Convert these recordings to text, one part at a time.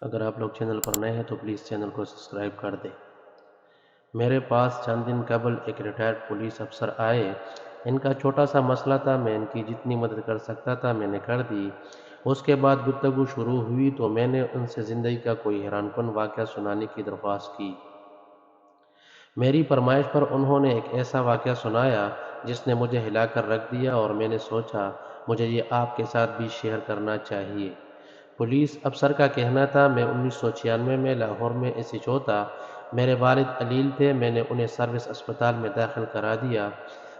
اگر آپ لوگ چینل پر نئے ہیں تو پلیز چینل کو سبسکرائب کر دیں۔ میرے پاس چند دن قبل ایک ریٹائرڈ پولیس افسر آئے۔ ان کا چھوٹا سا مسئلہ تھا، میں ان کی جتنی مدد کر سکتا تھا میں نے کر دی۔ اس کے بعد گفتگو شروع ہوئی تو میں نے ان سے زندگی کا کوئی حیران کن واقعہ سنانے کی درخواست کی۔ میری فرمائش پر انہوں نے ایک ایسا واقعہ سنایا جس نے مجھے ہلا کر رکھ دیا، اور میں نے سوچا مجھے یہ آپ کے ساتھ بھی شیئر کرنا چاہیے۔ پولیس افسر کا کہنا تھا، میں 1996 میں لاہور میں SHO تھا۔ میرے والد علیل تھے، میں نے انہیں سروس اسپتال میں داخل کرا دیا۔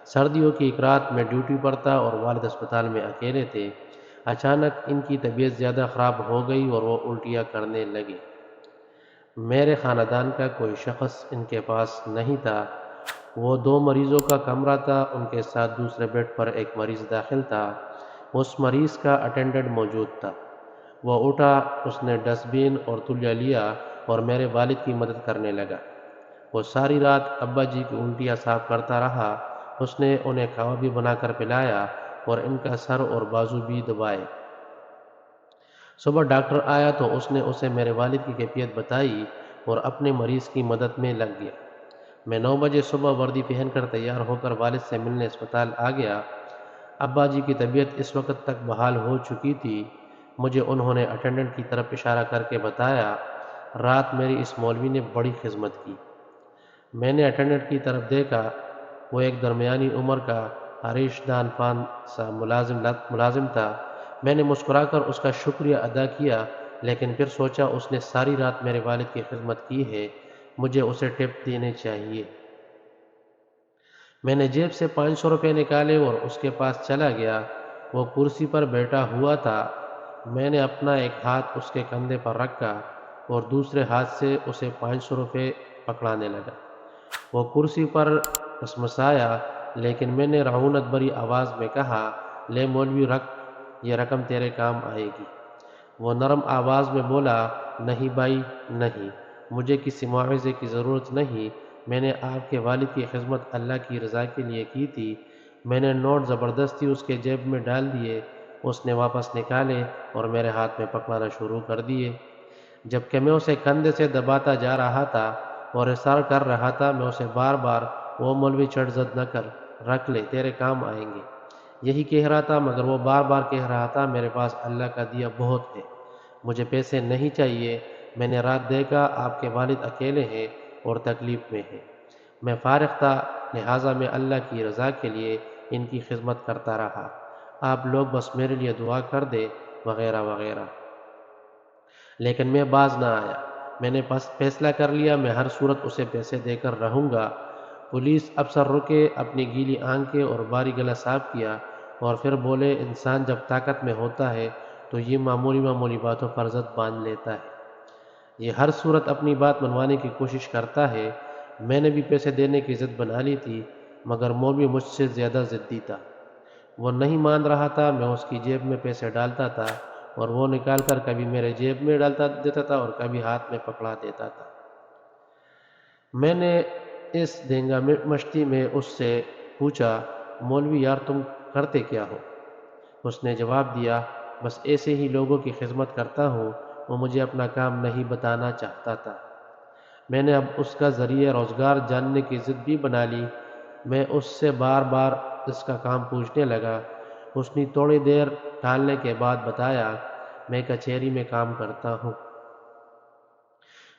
سردیوں کی ایک رات میں ڈیوٹی پر تھا اور والد اسپتال میں اکیلے تھے۔ اچانک ان کی طبیعت زیادہ خراب ہو گئی اور وہ الٹیاں کرنے لگے۔ میرے خاندان کا کوئی شخص ان کے پاس نہیں تھا۔ وہ 2 مریضوں کا کمرہ تھا، ان کے ساتھ دوسرے بیڈ پر ایک مریض داخل تھا۔ اس مریض کا اٹینڈنٹ موجود تھا۔ وہ اٹھا، اس نے ڈسٹ بین اور تولیہ لیا اور میرے والد کی مدد کرنے لگا۔ وہ ساری رات ابا جی کی الٹیاں صاف کرتا رہا۔ اس نے انہیں کھانا بھی بنا کر پلایا اور ان کا سر اور بازو بھی دبائے۔ صبح ڈاکٹر آیا تو اس نے اسے میرے والد کی کیفیت بتائی اور اپنے مریض کی مدد میں لگ گیا۔ میں 9 بجے صبح وردی پہن کر تیار ہو کر والد سے ملنے اسپتال آ گیا۔ ابا جی کی طبیعت اس وقت تک بحال ہو چکی تھی۔ مجھے انہوں نے اٹینڈنٹ کی طرف اشارہ کر کے بتایا، رات میری اس مولوی نے بڑی خدمت کی۔ میں نے اٹینڈنٹ کی طرف دیکھا۔ وہ ایک درمیانی عمر کا حریش دان پان سا ملازم تھا۔ میں نے مسکرا کر اس کا شکریہ ادا کیا، لیکن پھر سوچا اس نے ساری رات میرے والد کی خدمت کی ہے، مجھے اسے ٹپ دینے چاہیے۔ میں نے جیب سے 500 روپے نکالے اور اس کے پاس چلا گیا۔ وہ کرسی پر بیٹھا ہوا تھا۔ میں نے اپنا ایک ہاتھ اس کے کندھے پر رکھا اور دوسرے ہاتھ سے اسے 500 روپے پکڑانے لگا۔ وہ کرسی پر مسمسایا، لیکن میں نے رعونت بھری آواز میں کہا، لے مولوی رکھ، یہ رقم تیرے کام آئے گی۔ وہ نرم آواز میں بولا، نہیں بھائی نہیں، مجھے کسی معاوضے کی ضرورت نہیں، میں نے آپ کے والد کی خدمت اللہ کی رضا کے لیے کی تھی۔ میں نے نوٹ زبردستی اس کے جیب میں ڈال دیے۔ اس نے واپس نکالے اور میرے ہاتھ میں پکڑانا شروع کر دیے۔ جبکہ میں اسے کندھے سے دباتا جا رہا تھا اور اصرار کر رہا تھا، میں اسے بار بار، وہ مولوی چڑھ زد نہ کر، رکھ لے، تیرے کام آئیں گے، یہی کہہ رہا تھا، مگر وہ بار بار کہہ رہا تھا، میرے پاس اللہ کا دیا بہت ہے، مجھے پیسے نہیں چاہیے، میں نے رات دیکھا آپ کے والد اکیلے ہیں اور تکلیف میں ہیں، میں فارغ تھا، لہٰذا میں اللہ کی رضا کے لیے ان کی خدمت کرتا رہا، آپ لوگ بس میرے لیے دعا کر دیں، وغیرہ وغیرہ۔ لیکن میں باز نہ آیا۔ میں نے فیصلہ کر لیا، میں ہر صورت اسے پیسے دے کر رہوں گا۔ پولیس افسر رکے، اپنی گیلی آنکھیں اور باری گلا صاف کیا اور پھر بولے، انسان جب طاقت میں ہوتا ہے تو یہ معمولی باتوں پر ضد باندھ لیتا ہے، یہ ہر صورت اپنی بات منوانے کی کوشش کرتا ہے۔ میں نے بھی پیسے دینے کی ضد بنا لی تھی، مگر مولوی مجھ سے زیادہ ضدی تھا۔ وہ نہیں مان رہا تھا، میں اس کی جیب میں پیسے ڈالتا تھا اور وہ نکال کر کبھی میرے جیب میں ڈالتا دیتا تھا اور کبھی ہاتھ میں پکڑا دیتا تھا۔ میں نے اس دینگا مشتی میں اس سے پوچھا، مولوی یار تم کرتے کیا ہو؟ اس نے جواب دیا، بس ایسے ہی لوگوں کی خدمت کرتا ہوں۔ وہ مجھے اپنا کام نہیں بتانا چاہتا تھا۔ میں نے اب اس کا ذریعہ روزگار جاننے کی ضد بھی بنا لی۔ میں اس سے بار بار اس کا کام پوچھنے لگا۔ اس نے تھوڑی دیر ٹالنے کے بعد بتایا، میں کچہری میں کام کرتا ہوں۔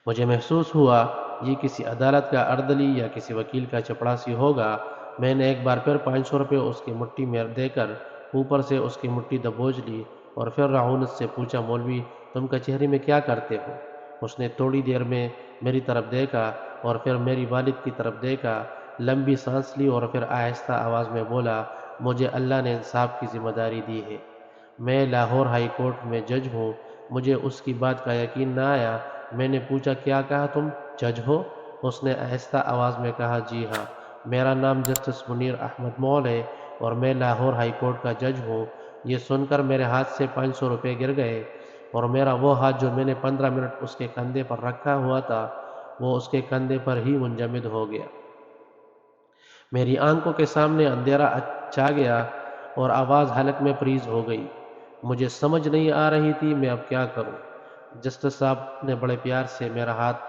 مجھے محسوس ہوا یہ کسی عدالت کا اردلی یا کسی وکیل کا چپڑاسی ہوگا۔ میں نے ایک بار پھر 500 روپے اس کی مٹھی میں دے کر اوپر سے اس کی مٹھی دبوچ لی اور پھر رعونت سے پوچھا، مولوی تم کچہری میں کیا کرتے ہو؟ اس نے تھوڑی دیر میں میری طرف دیکھا اور پھر میری والد کی طرف دیکھا، لمبی سانس لی اور پھر آہستہ آواز میں بولا، مجھے اللہ نے انصاف کی ذمہ داری دی ہے، میں لاہور ہائی کورٹ میں جج ہوں۔ مجھے اس کی بات کا یقین نہ آیا۔ میں نے پوچھا، کیا کہا تم جج ہو؟ اس نے آہستہ آواز میں کہا، جی ہاں، میرا نام جسٹس منیر احمد مول ہے اور میں لاہور ہائی کورٹ کا جج ہوں۔ یہ سن کر میرے ہاتھ سے 500 روپے گر گئے اور میرا وہ ہاتھ جو میں نے 15 منٹ اس کے کندھے پر رکھا ہوا تھا وہ اس کے کندھے پر ہی منجمد ہو گیا۔ میری آنکھوں کے سامنے اندھیرا چھا گیا اور آواز حلق میں فریز ہو گئی۔ مجھے سمجھ نہیں آ رہی تھی میں اب کیا کروں۔ جسٹس صاحب نے بڑے پیار سے میرا ہاتھ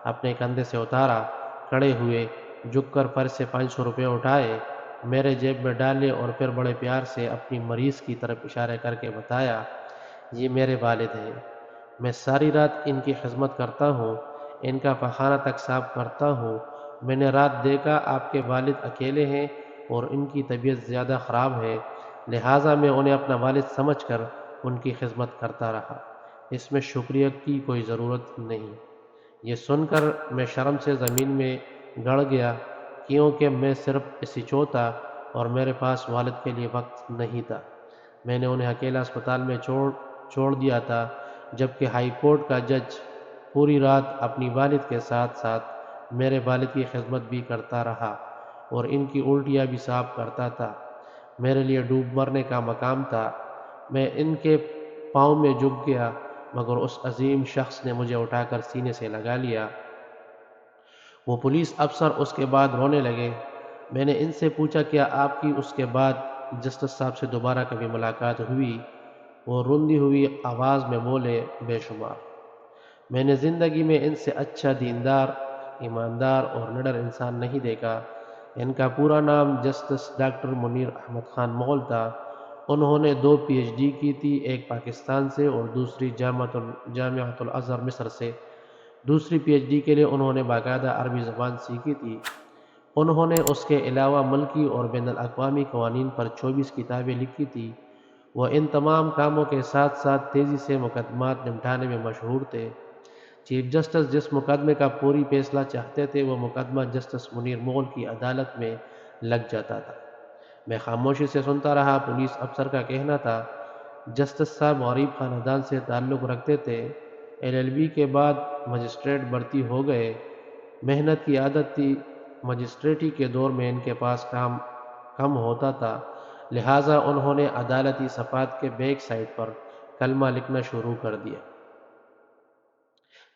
اپنے کندھے سے اتارا، کھڑے ہوئے، جھک کر فرش سے 500 روپے اٹھائے، میرے جیب میں ڈالے اور پھر بڑے پیار سے اپنی مریض کی طرف اشارہ کر کے بتایا، یہ میرے والد ہیں، میں ساری رات ان کی خدمت کرتا ہوں، ان کا پخانہ تک صاف کرتا ہوں، میں نے رات دیکھا آپ کے والد اکیلے ہیں اور ان کی طبیعت زیادہ خراب ہے، لہٰذا میں انہیں اپنا والد سمجھ کر ان کی خدمت کرتا رہا، اس میں شکریہ کی کوئی ضرورت نہیں۔ یہ سن کر میں شرم سے زمین میں گڑ گیا، کیونکہ میں صرف اسی تھا اور میرے پاس والد کے لیے وقت نہیں تھا۔ میں نے انہیں اکیلا اسپتال میں چھوڑ دیا تھا، جبکہ ہائی کورٹ کا جج پوری رات اپنی والد کے ساتھ ساتھ میرے والد کی خدمت بھی کرتا رہا اور ان کی الٹیاں بھی صاف کرتا تھا۔ میرے لیے ڈوب مرنے کا مقام تھا۔ میں ان کے پاؤں میں جھک گیا، مگر اس عظیم شخص نے مجھے اٹھا کر سینے سے لگا لیا۔ وہ پولیس افسر اس کے بعد رونے لگے۔ میں نے ان سے پوچھا، کیا آپ کی اس کے بعد جسٹس صاحب سے دوبارہ کبھی ملاقات ہوئی؟ وہ روندی ہوئی آواز میں بولے، بے شمار۔ میں نے زندگی میں ان سے اچھا دیندار، ایماندار اور نڈر انسان نہیں دیکھا۔ ان کا پورا نام جسٹس ڈاکٹر منیر احمد خان مغل تھا۔ انہوں نے 2 پی ایچ ڈی کی تھی، ایک پاکستان سے اور دوسری جامعۃ الازہر مصر سے۔ دوسری پی ایچ ڈی کے لیے انہوں نے باقاعدہ عربی زبان سیکھی تھی۔ انہوں نے اس کے علاوہ ملکی اور بین الاقوامی قوانین پر 24 کتابیں لکھی تھی۔ وہ ان تمام کاموں کے ساتھ ساتھ تیزی سے مقدمات نمٹانے میں مشہور تھے۔ چیف جسٹس جس مقدمے کا فوری فیصلہ چاہتے تھے، وہ مقدمہ جسٹس منیر مغل کی عدالت میں لگ جاتا تھا۔ میں خاموشی سے سنتا رہا۔ پولیس افسر کا کہنا تھا، جسٹس صاحب غریب خاندان سے تعلق رکھتے تھے، LLB کے بعد مجسٹریٹ بھرتی ہو گئے، محنت کی عادت تھی، مجسٹریٹی کے دور میں ان کے پاس کام کم ہوتا تھا، لہٰذا انہوں نے عدالتی صفحات کے بیک سائڈ پر کلمہ لکھنا شروع کر دیا۔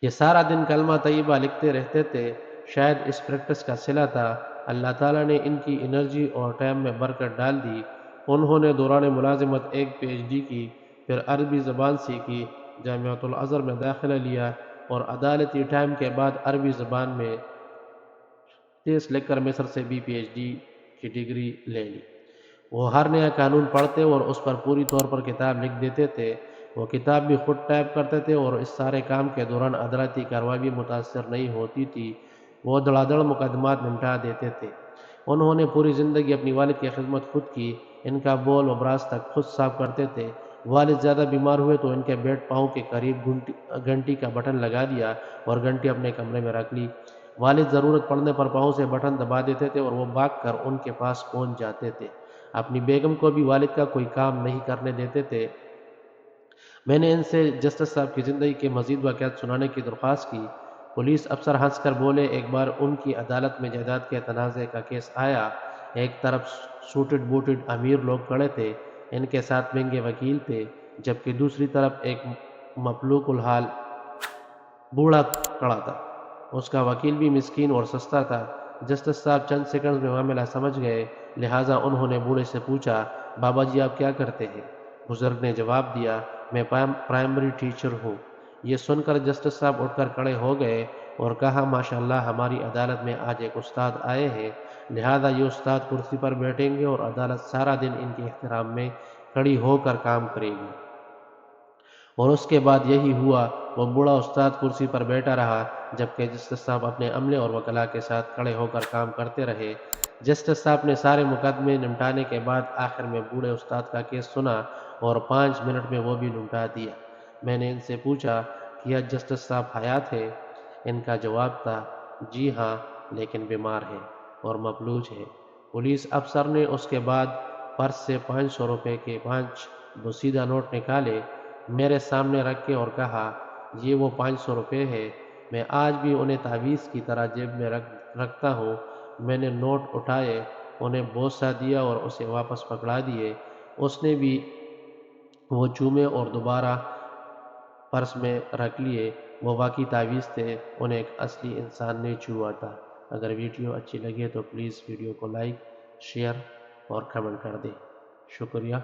یہ سارا دن کلمہ طیبہ لکھتے رہتے تھے، شاید اس پریکٹس کا صلہ تھا۔ اللہ تعالیٰ نے ان کی انرجی اور ٹائم میں برکت ڈال دی۔ انہوں نے دوران ملازمت ایک پی ایچ ڈی کی، پھر عربی زبان سیکھی، جامعۃ الازہر میں داخلہ لیا اور عدالتی ٹائم کے بعد عربی زبان میں تیس لکھ کر مصر سے بھی پی ایچ ڈی کی ڈگری لے لی۔ وہ ہر نیا قانون پڑھتے اور اس پر پوری طور پر کتاب لکھ دیتے تھے۔ وہ کتاب بھی خود ٹائپ کرتے تھے اور اس سارے کام کے دوران عدالتی کارروائی بھی متاثر نہیں ہوتی تھی۔ وہ دھڑا دھڑ مقدمات نمٹا دیتے تھے۔ انہوں نے پوری زندگی اپنی والد کی خدمت خود کی۔ ان کا بول و براز تک خود صاف کرتے تھے۔ والد زیادہ بیمار ہوئے تو ان کے بیڈ پاؤں کے قریب گھنٹی کا بٹن لگا دیا اور گھنٹی اپنے کمرے میں رکھ لی۔ والد ضرورت پڑنے پر پاؤں سے بٹن دبا دیتے تھے اور وہ بھاگ کر ان کے پاس پہنچ جاتے تھے۔ اپنی بیگم کو بھی والد کا کوئی کام نہیں کرنے دیتے تھے۔ میں نے ان سے جسٹس صاحب کی زندگی کے مزید واقعات سنانے کی درخواست کی۔ پولیس افسر ہنس کر بولے، ایک بار ان کی عدالت میں جائیداد کے تنازع کا کیس آیا۔ ایک طرف سوٹڈ بوٹڈ امیر لوگ کھڑے تھے، ان کے ساتھ مہنگے وکیل تھے، جبکہ دوسری طرف ایک مفلوک الحال بوڑھا کھڑا تھا۔ اس کا وکیل بھی مسکین اور سستا تھا۔ جسٹس صاحب چند سیکنڈز میں معاملہ سمجھ گئے، لہٰذا انہوں نے بوڑھے سے پوچھا، بابا جی آپ کیا کرتے ہیں؟ بزرگ نے جواب دیا، میں پرائمری ٹیچر ہوں۔ یہ سن کر جسٹس صاحب اٹھ کر کھڑے ہو گئے اور کہا، ماشاءاللہ ہماری عدالت میں آج ایک استاد آئے ہیں، لہٰذا یہ استاد کرسی پر بیٹھیں گے اور عدالت سارا دن ان کے احترام میں کھڑی ہو کر کام کرے گی۔ اور اس کے بعد یہی ہوا۔ وہ بوڑھا استاد کرسی پر بیٹھا رہا، جبکہ جسٹس صاحب اپنے عملے اور وکلاء کے ساتھ کھڑے ہو کر کام کرتے رہے۔ جسٹس صاحب نے سارے مقدمے نمٹانے کے بعد آخر میں بوڑھے استاد کا کیس سنا اور 5 منٹ میں وہ بھی نمٹا دیا۔ میں نے ان سے پوچھا، کیا جسٹس صاحب حیات ہے؟ ان کا جواب تھا، جی ہاں، لیکن بیمار ہے اور مفلوج ہے۔ پولیس افسر نے اس کے بعد پرس سے 500 روپے کے 5 بوسیدہ نوٹ نکالے، میرے سامنے رکھ کے اور کہا، یہ وہ 500 روپے ہے، میں آج بھی انہیں تعویذ کی طرح جیب میں رکھتا ہوں۔ میں نے نوٹ اٹھائے، انہیں بوسہ دیا اور اسے واپس پکڑا دیے۔ اس نے بھی وہ چومے اور دوبارہ پرس میں رکھ لیے۔ وہ واقعی تعویذ تھے، انہیں ایک اصلی انسان نے چھوا تھا۔ اگر ویڈیو اچھی لگے تو پلیز ویڈیو کو لائک، شیئر اور کمنٹ کر دیں۔ شکریہ۔